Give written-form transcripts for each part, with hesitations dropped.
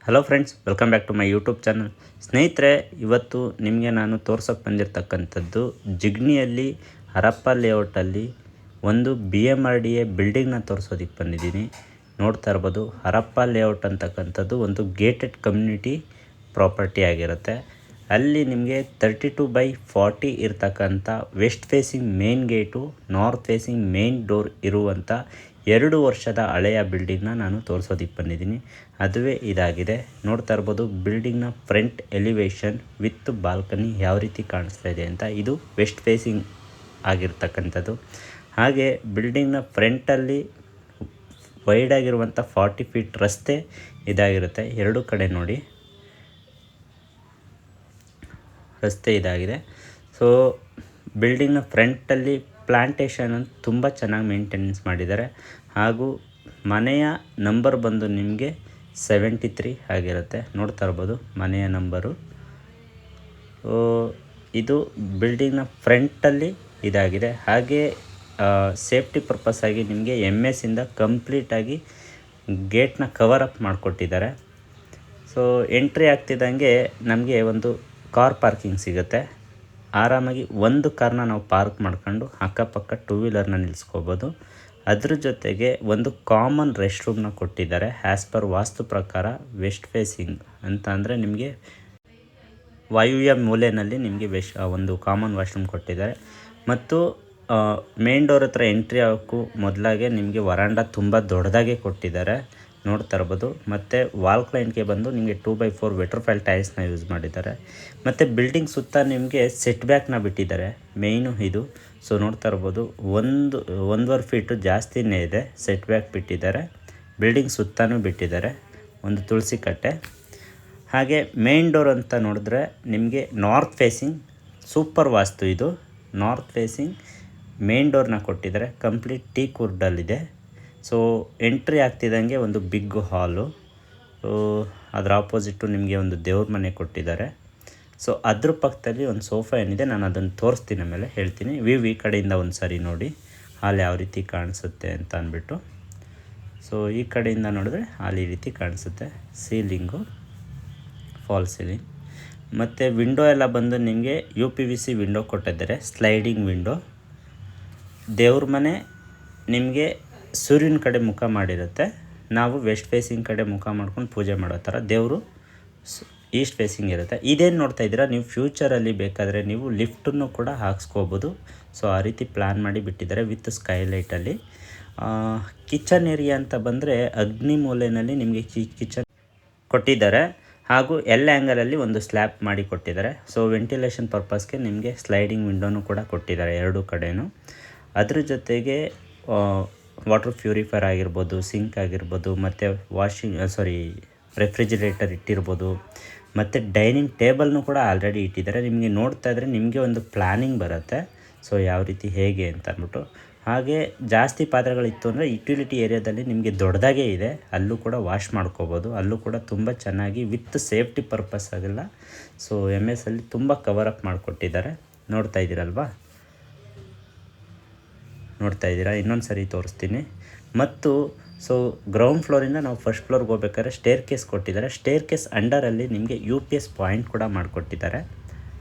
Hello friends, welcome back to my YouTube channel. ಸ್ನೇಹಿತರೆ, ಇವತ್ತು ನಿಮಗೆ ನಾನು ತೋರ್ಸೋಕ್ಕೆ ಬಂದಿರತಕ್ಕಂಥದ್ದು ಜಿಗ್ನಿಯಲ್ಲಿ ಹರಪ್ಪ ಲೇಔಟಲ್ಲಿ ಒಂದು BMRDA ಬಿಲ್ಡಿಂಗ್ನ ತೋರಿಸೋದಕ್ಕೆ ಬಂದಿದ್ದೀನಿ. ನೋಡ್ತಾ ಇರ್ಬೋದು, ಹರಪ್ಪ ಲೇಔಟ್ ಅಂತಕ್ಕಂಥದ್ದು ಒಂದು ಗೇಟೆಡ್ ಕಮ್ಯುನಿಟಿ ಪ್ರಾಪರ್ಟಿ ಆಗಿರುತ್ತೆ. ಅಲ್ಲಿ ನಿಮಗೆ 32/40 ಇರ್ತಕ್ಕಂಥ west facing main gate, north facing main door ಇರುವಂಥ 2 ವರ್ಷದ ಹಳೆಯ ಬಿಲ್ಡಿಂಗ್ನ ನಾನು ತೋರಿಸೋದಕ್ಕೆ ಬಂದಿದ್ದೀನಿ. ಅದುವೇ ಇದಾಗಿದೆ. ನೋಡ್ತಾ ಇರ್ಬೋದು, ಬಿಲ್ಡಿಂಗ್ನ ಫ್ರಂಟ್ ಎಲಿವೇಶನ್ ವಿತ್ ಬಾಲ್ಕನಿ ಯಾವ ರೀತಿ ಕಾಣಿಸ್ತಾ ಇದೆ ಅಂತ. ಇದು ವೆಸ್ಟ್ ಫೇಸಿಂಗ್ ಆಗಿರ್ತಕ್ಕಂಥದ್ದು. ಹಾಗೆ ಬಿಲ್ಡಿಂಗ್ನ ಫ್ರಂಟಲ್ಲಿ ವೈಡ್ ಆಗಿರುವಂಥ 40 ಫೀಟ್ ರಸ್ತೆ ಇದಾಗಿರುತ್ತೆ. ಎರಡು ಕಡೆ ನೋಡಿ ರಸ್ತೆ ಇದಾಗಿದೆ. ಸೊ ಬಿಲ್ಡಿಂಗ್ನ ಫ್ರಂಟಲ್ಲಿ ಪ್ಲಾಂಟೇಶನ್ ತುಂಬ ಚೆನ್ನಾಗಿ ಮೇಂಟೆನೆನ್ಸ್ ಮಾಡಿದ್ದಾರೆ. ಹಾಗೂ ಮನೆಯ ನಂಬರ್ ಬಂದು ನಿಮಗೆ 73 ಆಗಿರುತ್ತೆ. ನೋಡ್ತಾ ಇರ್ಬೋದು ಮನೆಯ ನಂಬರು. ಇದು ಬಿಲ್ಡಿಂಗ್ನ ಫ್ರಂಟಲ್ಲಿ ಇದಾಗಿದೆ. ಹಾಗೆ ಸೇಫ್ಟಿ ಪರ್ಪಸ್ ಆಗಿ ನಿಮಗೆ MS ಇಂದ ಕಂಪ್ಲೀಟಾಗಿ ಗೇಟ್ನ ಕವರ್ ಅಪ್ ಮಾಡಿಕೊಟ್ಟಿದ್ದಾರೆ. ಸೊ ಎಂಟ್ರಿ ಆಗ್ತಿದ್ದಂಗೆ ನಮಗೆ ಒಂದು ಕಾರ್ ಪಾರ್ಕಿಂಗ್ ಸಿಗುತ್ತೆ. ಆರಾಮಾಗಿ ಒಂದು ಕಾರ್ನ ನಾವು ಪಾರ್ಕ್ ಮಾಡ್ಕೊಂಡು ಅಕ್ಕಪಕ್ಕ 2 ವೀಲರ್ನ ನಿಲ್ಲಿಸ್ಕೋಬೋದು. ಅದ್ರ ಜೊತೆಗೆ ಒಂದು ಕಾಮನ್ ರೆಸ್ಟ್ ರೂಮ್ನ ಕೊಟ್ಟಿದ್ದಾರೆ. ಆ್ಯಸ್ ಪರ್ ವಾಸ್ತು ಪ್ರಕಾರ ವೆಸ್ಟ್ ಫೇಸಿಂಗ್ ಅಂತ ಅಂದರೆ ನಿಮಗೆ ವಾಯುವ್ಯ ಮೂಲೆಯಲ್ಲಿ ನಿಮಗೆ ಒಂದು ಕಾಮನ್ ವಾಶ್ರೂಮ್ ಕೊಟ್ಟಿದ್ದಾರೆ. ಮತ್ತು ಮೇನ್ ಡೋರ್ ಹತ್ರ ಎಂಟ್ರಿ ಆಗೋಕ್ಕೂ ಮೊದಲಾಗೆ ನಿಮಗೆ ವರಾಂಡ ತುಂಬ ದೊಡ್ಡದಾಗೆ ಕೊಟ್ಟಿದ್ದಾರೆ. ನೋಡ್ತಾ ಇರ್ಬೋದು. ಮತ್ತು ವಾಲ್ ಕ್ಲೈಂಟ್ಗೆ ಬಂದು ನಿಮಗೆ 2x4 ವೆಟ್ರ್ಫೈಲ್ ಟೈಲ್ಸ್ನ ಯೂಸ್ ಮಾಡಿದ್ದಾರೆ. ಮತ್ತು ಬಿಲ್ಡಿಂಗ್ ಸುತ್ತ ನಿಮಗೆ ಸೆಟ್ ಬ್ಯಾಕ್ನ ಬಿಟ್ಟಿದ್ದಾರೆ. ಮೇಯ್ನು ಇದು. ಸೊ ನೋಡ್ತಾ ಇರ್ಬೋದು, 1.5 ಫೀಟು ಜಾಸ್ತಿನೇ ಇದೆ ಸೆಟ್ ಬ್ಯಾಕ್ ಬಿಟ್ಟಿದ್ದಾರೆ. ಬಿಲ್ಡಿಂಗ್ ಸುತ್ತಲೂ ಬಿಟ್ಟಿದ್ದಾರೆ ಒಂದು ತುಳಸಿ ಕಟ್ಟೆ. ಹಾಗೆ ಮೇನ್ ಡೋರ್ ಅಂತ ನೋಡಿದ್ರೆ ನಿಮಗೆ ನಾರ್ತ್ ಫೇಸಿಂಗ್ ಸೂಪರ್ ವಾಸ್ತು. ಇದು ನಾರ್ತ್ ಫೇಸಿಂಗ್ ಮೇನ್ ಡೋರ್ನ ಕೊಟ್ಟಿದ್ದಾರೆ. ಕಂಪ್ಲೀಟ್ ಟೀಕ್ ವುಡ್ಡಲ್ಲಿದೆ. ಸೊ ಎಂಟ್ರಿ ಆಗ್ತಿದ್ದಂಗೆ ಒಂದು ಬಿಗ್ ಹಾಲು. ಸೊ ಅದರ ಆಪೋಸಿಟ್ಟು ನಿಮಗೆ ಒಂದು ದೇವ್ರ ಮನೆ ಕೊಟ್ಟಿದ್ದಾರೆ. ಸೊ ಅದ್ರ ಪಕ್ಕದಲ್ಲಿ ಒಂದು ಸೋಫಾ ಏನಿದೆ, ನಾನು ಅದನ್ನು ತೋರಿಸ್ತೀನಿ, ಆಮೇಲೆ ಹೇಳ್ತೀನಿ. ಈ ಕಡೆಯಿಂದ ಒಂದು ಸಾರಿ ನೋಡಿ ಹಾಲು ಯಾವ ರೀತಿ ಕಾಣಿಸುತ್ತೆ ಅಂತ ಅಂದ್ಬಿಟ್ಟು. ಸೊ ಈ ಕಡೆಯಿಂದ ನೋಡಿದ್ರೆ ಹಾಲು ಈ ರೀತಿ ಕಾಣಿಸುತ್ತೆ. Ceiling fall ceiling. ಮತ್ತು ವಿಂಡೋ ಎಲ್ಲ ಬಂದು ನಿಮಗೆ UPVC ವಿಂಡೋ ಕೊಟ್ಟಿದ್ದಾರೆ. Sliding window. ದೇವ್ರ ಮನೆ ನಿಮಗೆ ಸೂರ್ಯನ ಕಡೆ ಮುಖ ಮಾಡಿರುತ್ತೆ. ನಾವು ವೆಸ್ಟ್ ಫೇಸಿಂಗ್ ಕಡೆ ಮುಖ ಮಾಡ್ಕೊಂಡು ಪೂಜೆ ಮಾಡೋ ಥರ. ದೇವರು ಈಸ್ಟ್ ಫೇಸಿಂಗ್ ಇರುತ್ತೆ. ಇದೇನು ನೋಡ್ತಾ ಇದ್ದೀರಾ, ನೀವು ಫ್ಯೂಚರಲ್ಲಿ ಬೇಕಾದರೆ ನೀವು ಲಿಫ್ಟನ್ನು ಕೂಡ ಹಾಕ್ಸ್ಕೋಬೋದು. ಸೊ ಆ ರೀತಿ ಪ್ಲ್ಯಾನ್ ಮಾಡಿ ಬಿಟ್ಟಿದ್ದಾರೆ ವಿತ್ ಸ್ಕೈಲೈಟಲ್ಲಿ. ಕಿಚನ್ ಏರಿಯಾ ಅಂತ ಬಂದರೆ ಅಗ್ನಿ ಮೂಲೆಯಲ್ಲಿ ನಿಮಗೆ ಕಿಚನ್ ಕೊಟ್ಟಿದ್ದಾರೆ. ಹಾಗೂ ಆ್ಯಂಗಲಲ್ಲಿ ಒಂದು ಸ್ಲ್ಯಾಬ್ ಮಾಡಿ ಕೊಟ್ಟಿದ್ದಾರೆ. ಸೊ ವೆಂಟಿಲೇಷನ್ ಪರ್ಪಸ್ಗೆ ನಿಮಗೆ ಸ್ಲೈಡಿಂಗ್ ವಿಂಡೋನು ಕೂಡ ಕೊಟ್ಟಿದ್ದಾರೆ ಎರಡು ಕಡೆಯೂ. ಅದ್ರ ಜೊತೆಗೆ ವಾಟರ್ ಪ್ಯೂರಿಫೈರ್ ಆಗಿರ್ಬೋದು, ಸಿಂಕ್ ಆಗಿರ್ಬೋದು, ಮತ್ತು ರೆಫ್ರಿಜಿರೇಟರ್ ಇಟ್ಟಿರ್ಬೋದು. ಮತ್ತು ಡೈನಿಂಗ್ ಟೇಬಲ್ನು ಕೂಡ ಆಲ್ರೆಡಿ ಇಟ್ಟಿದ್ದಾರೆ. ನಿಮಗೆ ನೋಡ್ತಾ ಇದ್ದರೆ ನಿಮಗೆ ಒಂದು ಪ್ಲ್ಯಾನಿಂಗ್ ಬರುತ್ತೆ. ಸೊ ಯಾವ ರೀತಿ ಹೇಗೆ ಅಂತ ಅಂದ್ಬಿಟ್ಟು. ಹಾಗೆ ಜಾಸ್ತಿ ಪಾತ್ರೆಗಳಿತ್ತು ಅಂದರೆ ಯುಟಿಲಿಟಿ ಏರಿಯಾದಲ್ಲಿ ನಿಮಗೆ ದೊಡ್ಡದಾಗೇ ಇದೆ. ಅಲ್ಲೂ ಕೂಡ ವಾಶ್ ಮಾಡ್ಕೋಬೋದು. ಅಲ್ಲೂ ಕೂಡ ತುಂಬ ಚೆನ್ನಾಗಿ ವಿತ್ ಸೇಫ್ಟಿ ಪರ್ಪಸ್ ಆಗಿಲ್ಲ. ಸೊ MS ಅಲ್ಲಿ ತುಂಬ ಕವರ್ ಅಪ್ ಮಾಡಿಕೊಟ್ಟಿದ್ದಾರೆ. ನೋಡ್ತಾ ಇದ್ದೀರಲ್ವಾ, ನೋಡ್ತಾ ಇದ್ದೀರಾ. ಇನ್ನೊಂದು ಸರಿ ತೋರಿಸ್ತೀನಿ. ಮತ್ತು ಸೊ ಗ್ರೌಂಡ್ ಫ್ಲೋರಿಂದ ನಾವು ಫಸ್ಟ್ ಫ್ಲೋರ್ಗೆ ಹೋಗ್ಬೇಕಾದ್ರೆ ಸ್ಟೇರ್ ಕೇಸ್ ಕೊಟ್ಟಿದ್ದಾರೆ. ಸ್ಟೇರ್ ಕೇಸ್ ಅಂಡರಲ್ಲಿ ನಿಮಗೆ UPS ಪಾಯಿಂಟ್ ಕೂಡ ಮಾಡಿಕೊಟ್ಟಿದ್ದಾರೆ.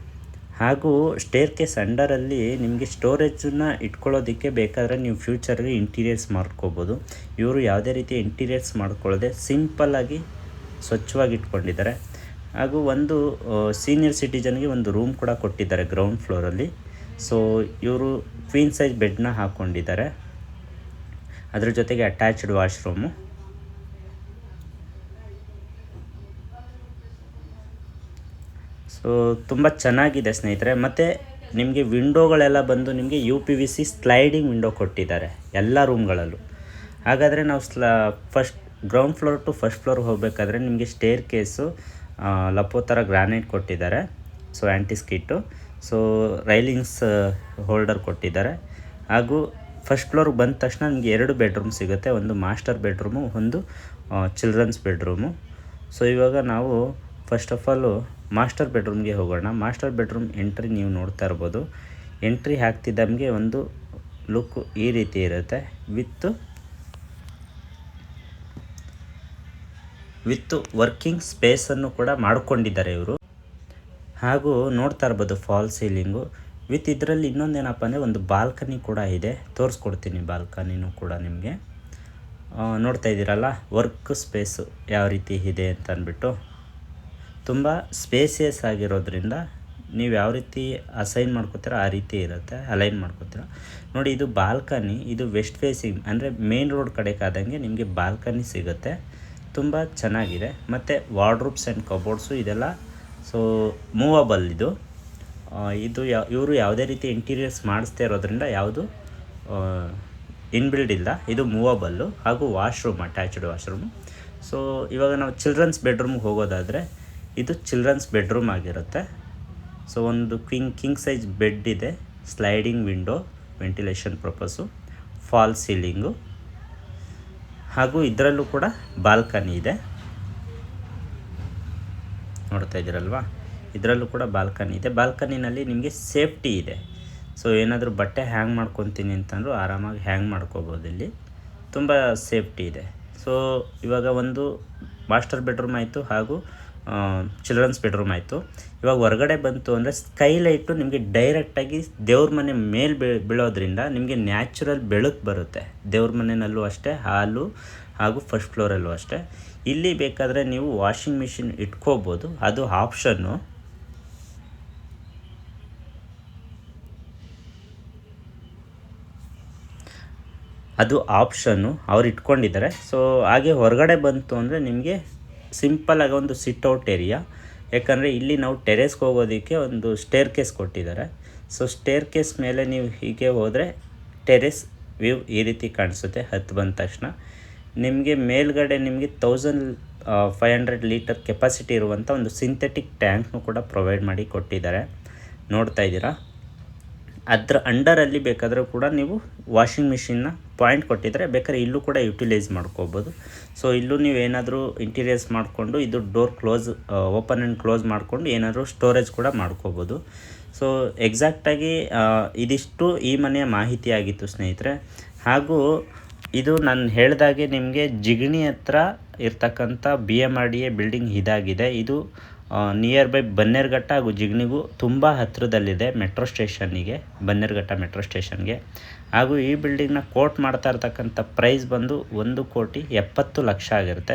ಹಾಗೂ ಸ್ಟೇರ್ ಕೇಸ್ ಅಂಡರಲ್ಲಿ ನಿಮಗೆ ಸ್ಟೋರೇಜನ್ನ ಇಟ್ಕೊಳ್ಳೋದಕ್ಕೆ ಬೇಕಾದರೆ ನೀವು ಫ್ಯೂಚರಲ್ಲಿ ಇಂಟೀರಿಯರ್ಸ್ ಮಾಡ್ಕೋಬೋದು. ಇವರು ಯಾವುದೇ ರೀತಿ ಇಂಟೀರಿಯರ್ಸ್ ಮಾಡ್ಕೊಳ್ಳದೆ ಸಿಂಪಲ್ಲಾಗಿ ಸ್ವಚ್ಛವಾಗಿ ಇಟ್ಕೊಂಡಿದ್ದಾರೆ. ಹಾಗೂ ಒಂದು ಸೀನಿಯರ್ ಸಿಟಿಜನ್ಗೆ ಒಂದು ರೂಮ್ ಕೂಡ ಕೊಟ್ಟಿದ್ದಾರೆ ಗ್ರೌಂಡ್ ಫ್ಲೋರಲ್ಲಿ. ಸೊ ಇವರು ಕ್ವೀನ್ ಸೈಜ್ ಬೆಡ್ನ ಹಾಕ್ಕೊಂಡಿದ್ದಾರೆ. ಅದ್ರ ಜೊತೆಗೆ ಅಟ್ಯಾಚ್ಡ್ ವಾಶ್ರೂಮು. ಸೊ ತುಂಬ ಚೆನ್ನಾಗಿದೆ ಸ್ನೇಹಿತರೆ. ಮತ್ತು ನಿಮಗೆ ವಿಂಡೋಗಳೆಲ್ಲ ಬಂದು ನಿಮಗೆ UPVC ಸ್ಲೈಡಿಂಗ್ ವಿಂಡೋ ಕೊಟ್ಟಿದ್ದಾರೆ ಎಲ್ಲ ರೂಮ್ಗಳಲ್ಲೂ. ಹಾಗಾದರೆ ನಾವು first ground floor to first floor ಹೋಗಬೇಕಾದ್ರೆ ನಿಮಗೆ ಸ್ಟೇರ್ ಕೇಸು ಲಪೋತರ ಗ್ರಾನೈಟ್ ಕೊಟ್ಟಿದ್ದಾರೆ. So antiskid. So railings holder ಕೊಟ್ಟಿದ್ದಾರೆ. ಹಾಗೂ ಫಸ್ಟ್ ಫ್ಲೋರ್ಗೆ ಬಂದ ತಕ್ಷಣ ನಿಮಗೆ 2 ಬೆಡ್ರೂಮ್ ಸಿಗುತ್ತೆ. ಒಂದು ಮಾಸ್ಟರ್ ಬೆಡ್ರೂಮು, ಒಂದು ಚಿಲ್ಡ್ರನ್ಸ್ ಬೆಡ್ರೂಮು. ಸೊ ಇವಾಗ ನಾವು ಫಸ್ಟ್ ಆಫ್ ಆಲು ಮಾಸ್ಟರ್ ಬೆಡ್ರೂಮ್ಗೆ ಹೋಗೋಣ. ಮಾಸ್ಟರ್ ಬೆಡ್ರೂಮ್ ಎಂಟ್ರಿ ನೀವು ನೋಡ್ತಾ ಇರ್ಬೋದು. ಎಂಟ್ರಿ ಹಾಕ್ತಿದ್ದಂಗೆ ಒಂದು ಲುಕ್ ಈ ರೀತಿ ಇರುತ್ತೆ. ವಿತ್ತು ವಿತ್ ವರ್ಕಿಂಗ್ ಸ್ಪೇಸನ್ನು ಕೂಡ ಮಾಡಿಕೊಂಡಿದ್ದಾರೆ ಇವರು. ಹಾಗೂ ನೋಡ್ತಾ ಇರ್ಬೋದು ಫಾಲ್ ಸೀಲಿಂಗು ವಿತ್ ಇದರಲ್ಲಿ ಇನ್ನೊಂದೇನಪ್ಪ ಅಂದರೆ ಒಂದು ಬಾಲ್ಕನಿ ಕೂಡ ಇದೆ, ತೋರಿಸ್ಕೊಡ್ತೀನಿ ಬಾಲ್ಕನಿನೂ ಕೂಡ ನಿಮಗೆ. ನೋಡ್ತಾ ಇದ್ದೀರಲ್ಲ ವರ್ಕ್ ಸ್ಪೇಸು ಯಾವ ರೀತಿ ಇದೆ ಅಂತ ಅಂದ್ಬಿಟ್ಟು, ತುಂಬ ಸ್ಪೇಸಿಯಸ್ ಆಗಿರೋದ್ರಿಂದ ನೀವು ಯಾವ ರೀತಿ ಅಸೈನ್ ಮಾಡ್ಕೋತೀರೋ ಆ ರೀತಿ ಇರುತ್ತೆ, ಅಲೈನ್ ಮಾಡ್ಕೋತೀರೋ ನೋಡಿ. ಇದು ಬಾಲ್ಕನಿ, ಇದು ವೆಸ್ಟ್ ಫೇಸಿಂಗ್ ಅಂದರೆ ಮೇನ್ ರೋಡ್ ಕಡೆಗಾದಂಗೆ ನಿಮಗೆ ಬಾಲ್ಕನಿ ಸಿಗುತ್ತೆ. ತುಂಬ ಚೆನ್ನಾಗಿದೆ. ಮತ್ತು ವಾರ್ಡ್ರೂಬ್ಸ್ ಆ್ಯಂಡ್ ಕಬೋರ್ಡ್ಸು ಇದೆಲ್ಲ ಸೊ ಮೂವಬಲ್. ಇದು ಇವರು ಯಾವುದೇ ರೀತಿ ಇಂಟೀರಿಯರ್ಸ್ ಮಾಡಿಸ್ತಾ ಇರೋದ್ರಿಂದ ಯಾವುದು ಇನ್ಬಿಲ್ಡ್ ಇಲ್ಲ, ಇದು ಮೂವಬಲ್ಲು. ಹಾಗೂ ವಾಶ್ರೂಮ್, ಅಟ್ಯಾಚ್ಡ್ ವಾಶ್ರೂಮು. ಸೊ ಇವಾಗ ನಾವು ಚಿಲ್ಡ್ರನ್ಸ್ ಬೆಡ್ರೂಮ್ಗೆ ಹೋಗೋದಾದರೆ ಇದು ಚಿಲ್ಡ್ರನ್ಸ್ ಬೆಡ್ರೂಮ್ ಆಗಿರುತ್ತೆ. ಸೊ ಒಂದು ಕಿಂಗ್ ಸೈಜ್ ಬೆಡ್ ಇದೆ, sliding window, ventilation purpose, fall ceiling, ಹಾಗೂ ಇದರಲ್ಲೂ ಕೂಡ ಬಾಲ್ಕನಿ ಇದೆ. ನೋಡ್ತಾ ಇದ್ದೀರಲ್ವಾ, ಇದರಲ್ಲೂ ಕೂಡ ಬಾಲ್ಕನಿ ಇದೆ. ಬಾಲ್ಕನಿನಲ್ಲಿ ನಿಮಗೆ ಸೇಫ್ಟಿ ಇದೆ. ಸೊ ಏನಾದರೂ ಬಟ್ಟೆ ಹ್ಯಾಂಗ್ ಮಾಡ್ಕೊತೀನಿ ಅಂತಂದರೂ ಆರಾಮಾಗಿ ಹ್ಯಾಂಗ್ ಮಾಡ್ಕೋಬೋದು. ಇಲ್ಲಿ ತುಂಬ ಸೇಫ್ಟಿ ಇದೆ. ಸೊ ಇವಾಗ ಒಂದು ಮಾಸ್ಟರ್ ಬೆಡ್ರೂಮ್ ಆಯಿತು, ಹಾಗೂ ಚಿಲ್ಡ್ರನ್ಸ್ ಬೆಡ್ರೂಮ್ ಆಯಿತು. ಇವಾಗ ಹೊರಗಡೆ ಬಂತು ಅಂದರೆ ಸ್ಕೈಲೈಟು ನಿಮಗೆ ಡೈರೆಕ್ಟಾಗಿ ದೇವ್ರ ಮನೆ ಮೇಲೆ ಬೀಳೋದ್ರಿಂದ ನಿಮಗೆ ನ್ಯಾಚುರಲ್ ಬೆಳಕು ಬರುತ್ತೆ. ದೇವ್ರ ಮನೆಯಲ್ಲೂ ಅಷ್ಟೇ, ಹಾಲು ಹಾಗೂ ಫಸ್ಟ್ ಫ್ಲೋರಲ್ಲೂ ಅಷ್ಟೇ. ಇಲ್ಲಿ ಬೇಕಾದರೆ ನೀವು ವಾಷಿಂಗ್ ಮಿಷಿನ್ ಇಟ್ಕೋಬೋದು, ಅದು ಆಪ್ಷನ್ನು. ಅವ್ರು ಇಟ್ಕೊಂಡಿದ್ದಾರೆ. ಸೊ ಹಾಗೆ ಹೊರಗಡೆ ಬಂತು ಅಂದರೆ ನಿಮಗೆ ಸಿಂಪಲಾಗಿ ಒಂದು ಸಿಟ್ಔಟ್ ಏರಿಯಾ. ಯಾಕಂದರೆ ಇಲ್ಲಿ ನಾವು ಟೆರೇಸ್ಗೆ ಹೋಗೋದಕ್ಕೆ ಒಂದು ಸ್ಟೇರ್ ಕೇಸ್ ಕೊಟ್ಟಿದ್ದಾರೆ. ಸೊ ಸ್ಟೇರ್ ಕೇಸ್ ಮೇಲೆ ನೀವು ಹೀಗೆ ಹೋದರೆ ಟೆರೇಸ್ ವ್ಯೂ ಈ ರೀತಿ ಕಾಣಿಸುತ್ತೆ. ಹತ್ತು ಬಂದ ತಕ್ಷಣ ನಿಮಗೆ ಮೇಲ್ಗಡೆ ನಿಮಗೆ 1500 ಲೀಟರ್ ಕೆಪಾಸಿಟಿ ಇರುವಂಥ ಒಂದು ಸಿಂಥೆಟಿಕ್ ಟ್ಯಾಂಕ್ನು ಕೂಡ ಪ್ರೊವೈಡ್ ಮಾಡಿ ಕೊಟ್ಟಿದ್ದಾರೆ. ನೋಡ್ತಾ ಇದ್ದೀರಾ, ಅದರ ಅಂಡರಲ್ಲಿ ಬೇಕಾದರೂ ಕೂಡ ನೀವು ವಾಷಿಂಗ್ ಮಿಷಿನ್ನ ಪಾಯಿಂಟ್ ಕೊಟ್ಟಿದ್ದಾರೆ, ಬೇಕಾದ್ರೆ ಇಲ್ಲೂ ಕೂಡ ಯುಟಿಲೈಸ್ ಮಾಡ್ಕೋಬೋದು. ಸೊ ಇಲ್ಲೂ ನೀವು ಏನಾದರೂ ಇಂಟೀರಿಯರ್ಸ್ ಮಾಡಿಕೊಂಡು ಇದು ಡೋರ್ ಓಪನ್ ಆ್ಯಂಡ್ ಕ್ಲೋಸ್ ಮಾಡಿಕೊಂಡು ಏನಾದರೂ ಸ್ಟೋರೇಜ್ ಕೂಡ ಮಾಡ್ಕೋಬೋದು. ಸೊ ಎಕ್ಸಾಕ್ಟಾಗಿ ಇದಿಷ್ಟು ಈ ಮನೆಯ ಮಾಹಿತಿ ಆಗಿತ್ತು ಸ್ನೇಹಿತರೆ. ಹಾಗೂ ಇದು ನಾನು ಹೇಳಿದಾಗೆ ನಿಮಗೆ ಜಿಗಣಿ ಹತ್ರ ಇರ್ತಕ್ಕಂಥ BMRDA ಬಿಲ್ಡಿಂಗ್ ಇದಾಗಿದೆ. ಇದು ನಿಯರ್ ಬೈ ಬನ್ನೇರುಘಟ್ಟ ಹಾಗೂ ಜಿಗಣಿಗೂ ತುಂಬ ಹತ್ತಿರದಲ್ಲಿದೆ ಮೆಟ್ರೋ ಸ್ಟೇಷನ್ನಿಗೆ, ಬನ್ನೇರುಘಟ್ಟ ಮೆಟ್ರೋ ಸ್ಟೇಷನ್ಗೆ. ಹಾಗೂ ಈ ಬಿಲ್ಡಿಂಗ್ನ ಕೋಟ್ ಮಾಡ್ತಾ ಇರ್ತಕ್ಕಂಥ ಪ್ರೈಸ್ ಬಂದು 1,70,00,000 ಆಗಿರುತ್ತೆ.